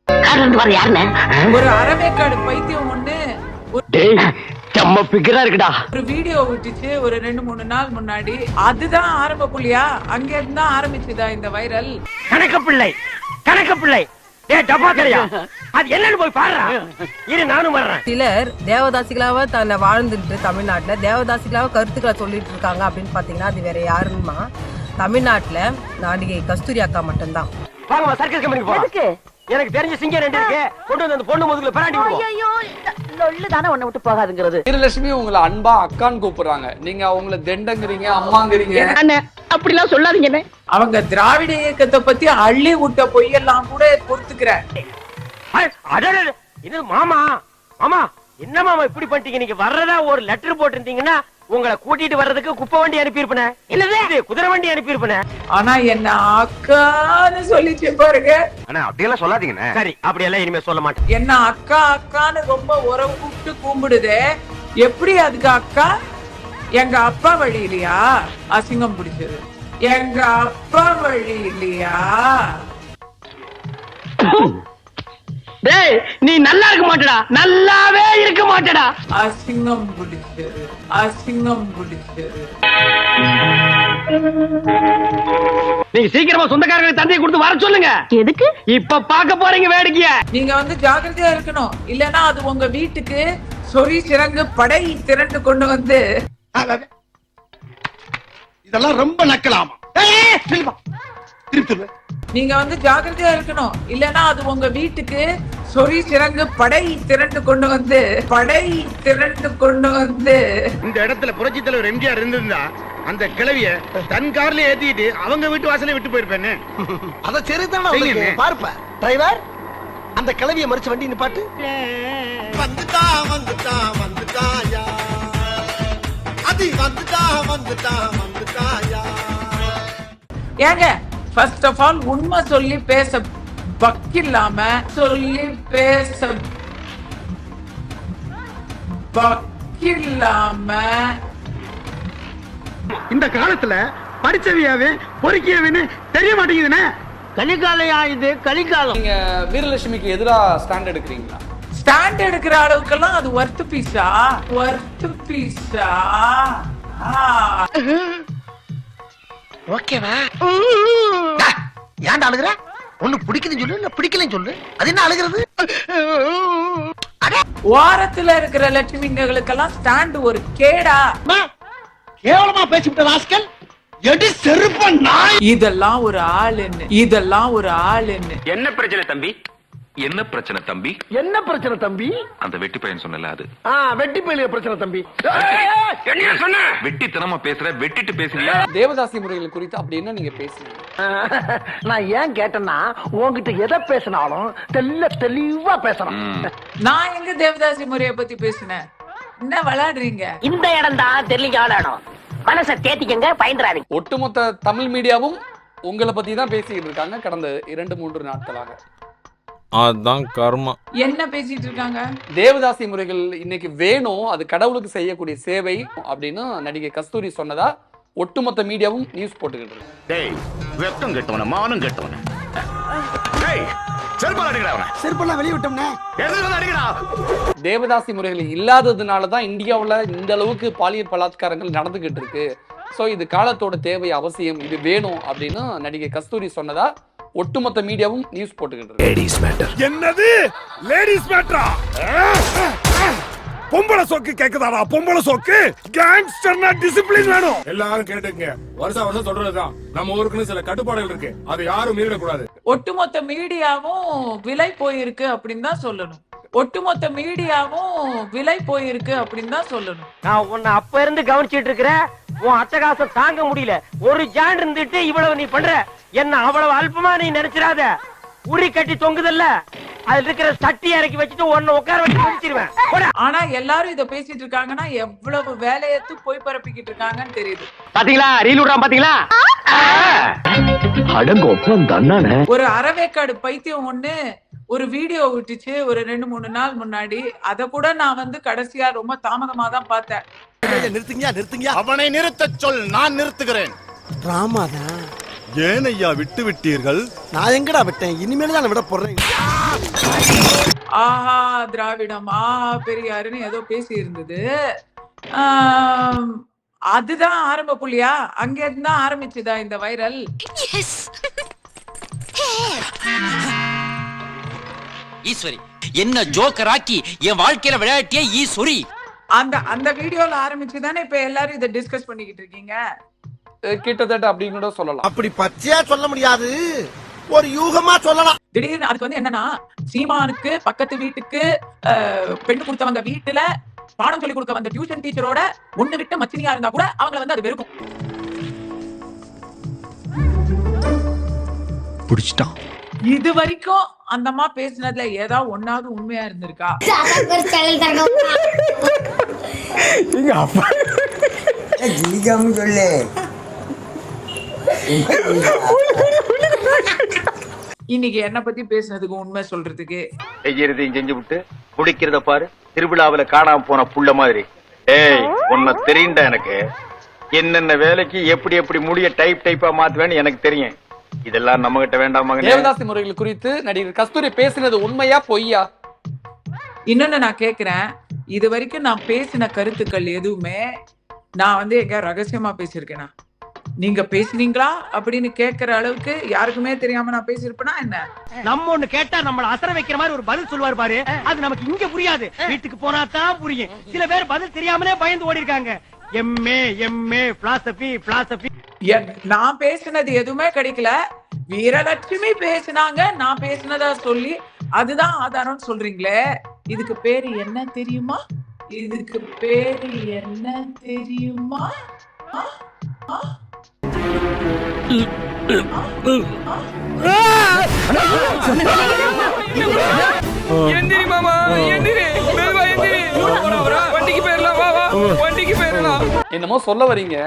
ஒரு அறவேக்காடு பைத்தியம் ஒண்ணு ஒரு வீடியோ விட்டுச்சு ஒரு 2-3 நாள் முன்னாடி. அதுதான் ஆரம்ப புள்ளியா? அங்க இருந்து தான் ஆரம்பிச்சுதா இந்த வைரல்? கணக்கு பிள்ளை சிலர் தேவதாசிகளாவ தன்னை வாழ்ந்துட்டு தமிழ்நாட்டுல தேவதாசிகளாவ கருத்துக்களை சொல்லிட்டு இருக்காங்க அப்படின்னு பாத்தீங்கன்னா அது வேற யாருமா, தமிழ்நாட்டுல நடிகை கஸ்தூரி அக்கா மட்டும்தான். எனக்கு தெரிஞ்ச சிங்கம் 2 இருக்கு, கொண்டு வந்து அந்த பொண்ணு முதுகுல பிராண்டி விடுவோம். ஐயோ லொல்லு தான ஒண்ணு விட்டு போகாதுங்கிறது. வீரலட்சுமி உங்களை அன்பா அக்கான்னு கூப்பிடுறாங்க, நீங்க அவங்கள தெண்டங்கிறீங்க, அம்மாங்கிறீங்க. அப்படிலாம் சொல்லாதீங்க. அவங்க திராவிட இயக்கத்தை பத்தி அள்ளி விட்ட பொய்யெல்லாம் கூட பொறுத்துக்கிறேன். இது மாமா என்ன மாமா இப்படி பண்ணிட்டீங்க? நீங்க வர்றதா ஒரு லெட்டர் போட்டிருந்தீங்கன்னா உங்களை கூட்டிட்டு வர்றதுக்கு குப்பை வண்டி அனுப்பியிருப்பேன், இல்ல குதிரை வண்டி அனுப்பியிருப்பேன். ஆனா என்ன அக்கான்னு சொல்லிச்சு பாருங்க. அப்படியெல்லாம் சொல்லாதீங்க. சரி, அப்படியெல்லாம் இனிமே சொல்ல மாட்டேன். என்ன அக்கா அக்கான்னு ரொம்ப உறவு கூப்பிட்டு கும்பிடுதே, எப்படி அதுக்கு அக்கா? எங்க அப்பா வழி இல்லையா அசிங்கம் பிடிச்சது? எங்க அப்பா வழி இல்லையா? டேய், நீ நல்லா இருக்க மாட்டடா, நல்லாவே இருக்க மாட்டடா. அசிங்கம் பிடிச்சது, அசிங்கம் பிடிச்சது. நீங்க சீக்கிரமா சொந்தக்காரங்களை தந்தையை கொடுத்து வர சொல்லுங்க. எதுக்கு? இப்ப பாக்க போறீங்க வேடிக்கைய. நீங்க வந்து ஜாக்கிரதையா இருக்கணும், இல்லன்னா அது உங்க வீட்டுக்கு சொறி சிறங்கு படை திரண்டு கொண்டு வந்து. இதெல்லாம் ரொம்ப நக்கலாமா? நீங்க வந்து ஜாக்கிரதையா இருக்கணும், இல்லன்னா அது உங்க வீட்டுக்கு சொறி சிறங்கு படை திரண்டு கொண்டு வந்து இந்த இடத்துல புரட்சி தலைவர் எம்ஜிஆர் இருந்திருந்தா அந்த கிழவிய தன் கார்ல ஏத்திட்டு அவங்க வீட்டு வாசலே விட்டு போயிருப்பேன்னு. அத சரிதானே பார்ப்ப டிரைவர், அந்த கிழவிய மறிச்சு வண்டி நிப்பாட்டு. வந்துட்டாயா அது வந்துட்டாயா. ஏங்க ஃபர்ஸ்ட் ஆஃப் ஆல் உண்மை சொல்லி பேச பக்கில்லாம இந்த காலத்துல படிச்சவியாவே பொறுக்கியவன்னு தெரிய மாட்டேங்குதுன்னு. கலிகாலையா இது? கலிகாலம். நீங்க வீரலட்சுமிக்கு எதிரா ஸ்டாண்ட் எடுக்கிறீங்களா? ஸ்டாண்ட் எடுக்கிற அளவுக்கெல்லாம் அது ஒர்த் பீஸா? ஓகேவா? ஏன்டா அழுகுற? ஒண்ணு பிடிக்குதுன்னு சொல்லு, இல்ல பிடிக்கலன்னு சொல்லு. அது என்ன அழுகிறது? வாரத்துல இருக்கிற லட்சுமிங்களுக்கெல்லாம் ஸ்டாண்ட் ஒரு கேடா? கேவலமா பேசிவிட்ட ராஸ்கல். எடி செருப்ப நாய். இதெல்லாம் ஒரு ஆளுன்னு. என்ன பிரச்சனை தம்பி? என்ன பிரச்சனை தம்பி? அந்த வெட்டி பையன் சொன்னல அது. வெட்டி பையன் பிரச்சனை தம்பி. என்ன சொன்ன? வெட்டித்தனமா பேசுற, வெட்டிட்டு பேசுறியா? தேவதாசி முறைகள் குறித்து அப்படி என்ன நீங்க பேசுறீங்க? நான் ஏன் கேட்டேன்னா உன்கிட்ட எதை பேசினாலும் தெளிவா பேசணும். நான் எங்க தேவதாசி முறையை பத்தி பேசினேன்? என்ன விளையாடுறீங்க? இந்த இடம் தான் தெரியல. மனசை தேத்திக்கங்க, பயந்துறாதீங்க. ஒட்டுமொத்த தமிழ் மீடியாவும் உங்களை பத்தி தான் பேசிக்கிட்டு இருக்காங்க கடந்த 2-3 நாட்களாக. அதான் கர்மா. என்ன பேசிட்டு இருக்காங்க? தேவதாசி முறைகள் இன்னைக்கு வேணும், அது கடவுளுக்கு செய்யக்கூடிய சேவை அப்படின்னு நடிகை கஸ்தூரி சொன்னதா ஒட்டுமொத்த மீடியாவும் நியூஸ் போட்டுக்கிட்டு இருக்கு. டேய், வெக்கம் கெட்டவன, மானம் கெட்டவன. டேய், செருப்பால அடிங்கடா அவனை. செருப்பெல்லாம் வெளிய விட்டோம்னே. எதுல அடிங்கடா? தேவதாசி முறைகள் இல்லாததுனால தான் இந்தியாவுல இந்த அளவுக்கு பாலியல் பலாத்காரங்கள் நடந்துகிட்டு இருக்கு. சோ இது காலத்தோட தேவை, அவசியம், இது வேணும் அப்படின்னு நடிகை கஸ்தூரி சொன்னதா ஒட்டுமொத்த மீடியாவும் நியூஸ் போட்டுக்கிட்டு இருக்கு. Ladies matter. என்னது லேடிஸ் மேட்டரா? பொம்பளை சோக்கு கேக்குதாடா? பொம்பளை சோக்கு கேங்ஸ்டர்னா டிசிப்ளின் வேணும். எல்லாரும் கேட்டுங்க, வருஷம் சொல்றதுதான். நம்ம ஊருக்குன்னு சில கட்டுப்பாடுகள் இருக்கு, அதை யாரும் மீறிட கூடாது. ஒட்டுமொத்த மீடியாவும் விலை போயிருக்கு அப்படின்னு தான் சொல்லணும். நான் உன்னை அப்ப இருந்து கவனிச்சிட்டு இருக்கிறேன். உன் அட்டகாசம் தாங்க முடியல. ஒரு ஜான் இருந்துட்டு இவ்வளவு நீ பண்ற. என்ன அவ்வளவு அல்பமா நீ நினைச்சிடாத. உரி கட்டி தொங்குதல்ல, அதுல இருக்கிற சட்டி இறக்கி வச்சுட்டு உன்னை உட்கார வச்சு பிடிச்சிருவேன். ஆனா எல்லாரும் இத பேசிட்டு இருக்காங்கன்னா எவ்வளவு வேலையத்து போய் பரப்பிக்கிட்டு இருக்காங்கன்னு தெரியுது. பாத்தீங்களா? ரீல் விடுறான் பாத்தீங்களா? ஒரு அறவேக்காடு பைத்தியம் ஒண்ணு ஒரு வீடியோ விட்டுச்சு ஒரு 2-3 நாள் முன்னாடி. அத கூட நான் வந்து கடைசியா ரொம்ப தாமதமா தான் பார்த்தேன். நிறுத்துங்க. அவனை நிறுத்த சொல், நான் நிறுத்துகிறேன். டிராமாதான் ஏன் ஐயா விட்டு விட்டீர்கள்? நான் எங்கடா விட்டேன்? இனிமேல் தான் விட போறேன். ஆஹா திராவிடம், ஆஹா பெரியாருன்னு ஏதோ பேசி இருந்தது. அதுதான் ஆரம்ப புள்ளியா? அங்க இருந்து தான் ஆரம்பிச்சுதா இந்த வைரல்? ஈஸ்வரி என்ன ஜோக்கர் ஆக்கி என் வாழ்க்கையில விளையாட்டிய ஈஸ்வரி. அந்த வீடியோல ஆரம்பிச்சுதானே இப்ப எல்லாரும் இதை டிஸ்கஸ் பண்ணிக்கிட்டு இருக்கீங்க. கிட்டத்தட்ட அப்படின்னு கூட சொல்லலாம். அப்படி பச்சையா சொல்ல முடியாது, ஒரு யூகமா சொல்லலாம். திடீர்னு அதுக்கு வந்து என்னன்னா, சீமானுக்கு பக்கத்து வீட்டுக்கு பெண்ணு கொடுத்தவங்க வீட்டுல பாடம் சொல்லி கொடுக்க வந்த டியூஷன் டீச்சரோட ஒண்ணு விட்டு மச்சினியா இருந்தா கூட அவங்கள வந்து அது வெறுக்கும். புடிச்சிட்டான். இது வரைக்கும் அந்த அம்மா பேசினதுல ஏதாவது ஒன்னாவது உண்மையா இருந்திருக்கா? இன்னைக்கு என்ன பத்தி பேசுனதுக்கு உண்மை சொல்றதுக்கு செய்யறதையும் செஞ்சு விட்டு குடிக்கிறத பாரு, திருவிழாவில காணாம போன புள்ள மாதிரி. ஏய் உன்னை தெரியுண்டா எனக்கு. என்னென்ன வேலைக்கு எப்படி எப்படி முடிய டைப்பா மாத்துவேன்னு எனக்கு தெரியும். இதெல்லாம் நம்ம கிட்ட வேண்டாம். தேவதாசி முறைகள் குறித்து நடிகர் கஸ்தூரி பேசினது உண்மையா பொய்யா? இன்னொன்னு நான் கேக்குறேன், இது வரைக்கும் நான் பேசின கருத்துக்கள் எதுவுமே நான் வந்து எங்க ரகசியமா பேசியிருக்கேனா? நீங்க பேசுனீங்களா அப்படின்னு கேக்குற அளவுக்கு யாருக்குமே தெரியாம நான் பேசியிருப்பேனா என்ன? நம்ம ஒண்ணு கேட்டா நம்மள அசர வைக்கிற மாதிரி ஒரு பதில் சொல்லுவார் பாரு, அது நமக்கு இங்க புரியாது, வீட்டுக்கு போனா தான் புரியும். சில பேர் பதில் தெரியாமலே பயந்து ஓடி இருக்காங்க. MA philosophy. நான் பேசினது எதுவுமே கிடைக்கல. வீரலட்சுமி பேசினாங்க, நான் பேசினதா சொல்லி அதுதான் ஆதாரம் சொல்றீங்களே. இதுக்கு பேரு என்ன தெரியுமா? இதுக்கு பேரு என்ன தெரியுமா? எந்திரி மாமா, எந்திரி. மெதுவா எந்திரி. வண்டிக்கு போயிரலாம், வா வா. வண்டிக்கு போயிரலாம். என்னமோ சொல்ல வரீங்க?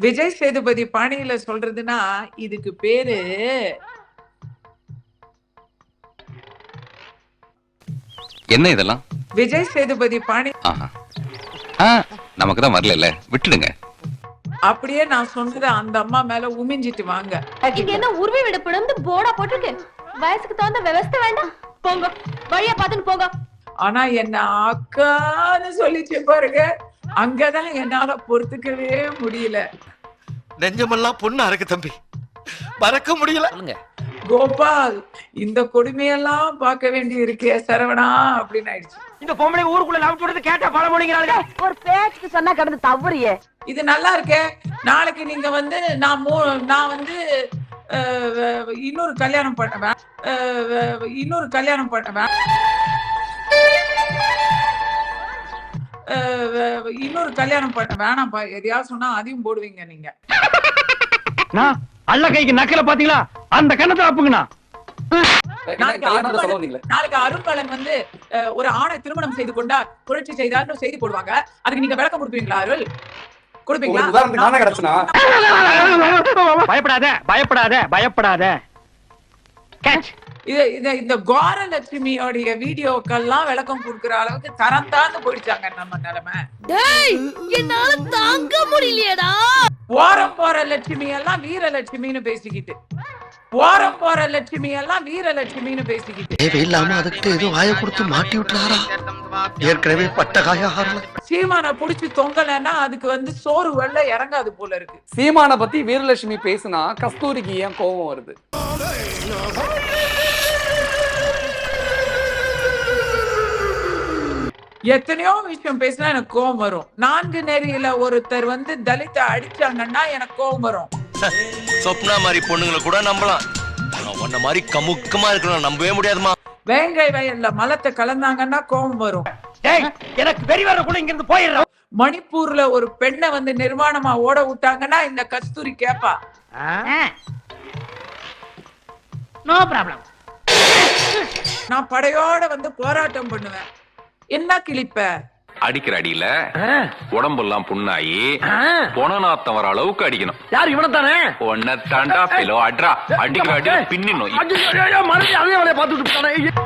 விஜய் சேதுபதி பாணியில சொல்றதுன்னா இதுக்கு பேரு என்ன இதெல்லாம்? விஜய் சேதுபதி பாணி. நமக்கு தான் வரல, விட்டுடுங்க. அப்படியே நான் சொன்னது அந்த அம்மா மேல உமிஞ்சிட்டு வாங்க. இங்க என்ன உருவி விடப்படும் போர்டா போட்டுருக்கு. வயசுக்கு தகுந்த விவசாய வேண்டாம், போங்க வழியா பாத்துட்டு போங்க. ஆனா என்ன அக்கான்னு சொல்லிச்சு பாருங்க, அங்கதான் என்னால பொறுத்துக்கவே முடியல. நெஞ்சமெல்லாம் பொண்ணு அறக்கு தம்பி, மறக்க முடியல. கோபால், இந்த கொடுமையெல்லாம் பார்க்க வேண்டி இருக்கே சரவணா அப்படின்னு ஆயிடுச்சு. இந்த பொம்பளை ஊருக்குள்ள லவ் சொல்றது கேட்டா பல மொழிங்கிறாங்க. ஒரு பேச்சுக்கு சொன்னா கடந்து தவறியே. இது நல்லா இருக்கே. நாளைக்கு நீங்க வந்து நான் வந்து இன்னொரு கல்யாணம் பண்ணுவேன், வேணாம்ப்பா, எதையாவது சொன்னா அதையும் போடுவீங்க நீங்க. அல்ல கைக்கு நக்கல பாத்தீங்களா? அந்த கண்ணத்தை அப்புங்கண்ணா. நாளைக்கு அருண்கலன் வந்து ஒரு ஆணை திருமணம் செய்து கொண்டா புரட்சி செய்தார் செய்தி போடுவாங்க. அதுக்கு நீங்க விளக்கம் கொடுப்பீங்களா? அருள் கொடுப்பீங்களா? பயப்படாத. இந்த கோரலட்சுமியோடைய வீடியோக்கெல்லாம் விளக்கம் கொடுக்கிற அளவுக்கு தரம் தாழ்ந்து போயிடுச்சாங்க நம்ம நிலைமை. என்னால தாங்க முடியலையடா. ஓரம் போற லட்சுமி எல்லாம் வீரலட்சுமின்னு பேசிக்கிட்டு, தேவையில்லாம அதுக்கு ஏதோ வாயை கொடுத்து மாட்டி விட்டுறாரா? ஏற்கனவே பட்ட காயா. சீமான புடிச்சு தொங்கலன்னா அதுக்கு வந்து சோறு வெள்ள இறங்காது போல இருக்கு. சீமான பத்தி வீரலட்சுமி பேசினா கஸ்தூரிக்கு ஏன் கோபம் வருது? எத்தனையோ விஷயம் பேசினா எனக்கு கோபம் வரும். 4 நெறியில ஒருத்தர் வந்து தலித்த அடிச்சாங்கன்னா எனக்கு கோபம் வரும். சொப்னா மாதிரி பொண்ணுங்களை கூட நம்பலாம், உன்ன மாதிரி கமுக்கமா இருக்கணும் நம்பவே முடியாதுமா. வேங்கை வயல்ல மலத்தை கலந்தாங்கன்னா கோபம் வரும். எனக்கு வெறி வர கூட இங்க இருந்து போயிடுறோம். மணிப்பூர்ல ஒரு பெண்ணை வந்து நிர்வாணமா ஓட விட்டாங்கன்னா இந்த கஸ்தூரி கேப்பா. No problem. நான் படையோட வந்து போராட்டம் பண்ணுவேன். என்ன கிளிப்ப? அடிக்கிற அடியில உடம்பெல்லாம் புண்ணாயி பொணநாத்தம் வர அளவுக்கு அடிக்கணும். யார் இவனை தானே? ஒன்ன தாண்டா பிலோ அட்ரா, அடிக்கிற அடி பின்னினும். மறுபடியும் அதே வேலையை பார்த்துட்டு